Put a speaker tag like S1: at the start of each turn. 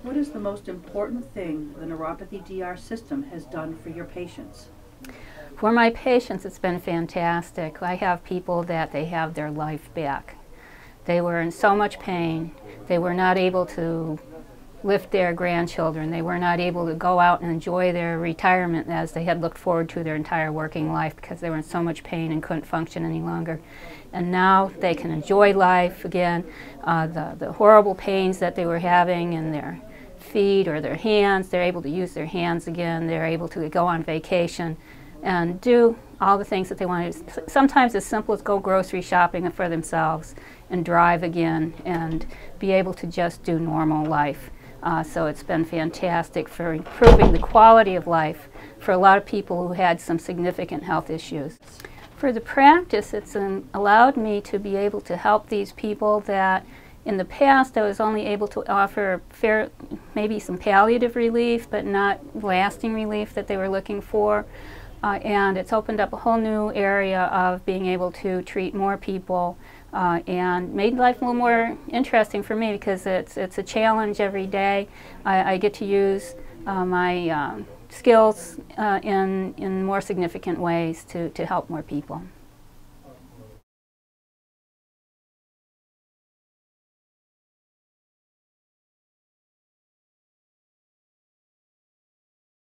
S1: What is the most important thing the Neuropathy DR system has done for your patients?
S2: For my patients, it's been fantastic. I have people that they have their life back. They were in so much pain. They were not able to lift their grandchildren. They were not able to go out and enjoy their retirement as they had looked forward to their entire working life because they were in so much pain and couldn't function any longer. And now they can enjoy life again. The horrible pains that they were having in their feet or their hands, they're able to use their hands again. They're able to go on vacation and do all the things that they want to do. Sometimes as simple as go grocery shopping for themselves and drive again and be able to just do normal life. So it's been fantastic for improving the quality of life for a lot of people who had some significant health issues. For the practice, it's allowed me to be able to help these people that in the past I was only able to offer maybe some palliative relief, but not lasting relief that they were looking for. And it's opened up a whole new area of being able to treat more people and made life a little more interesting for me because it's a challenge every day. I get to use my skills in more significant ways to help more people.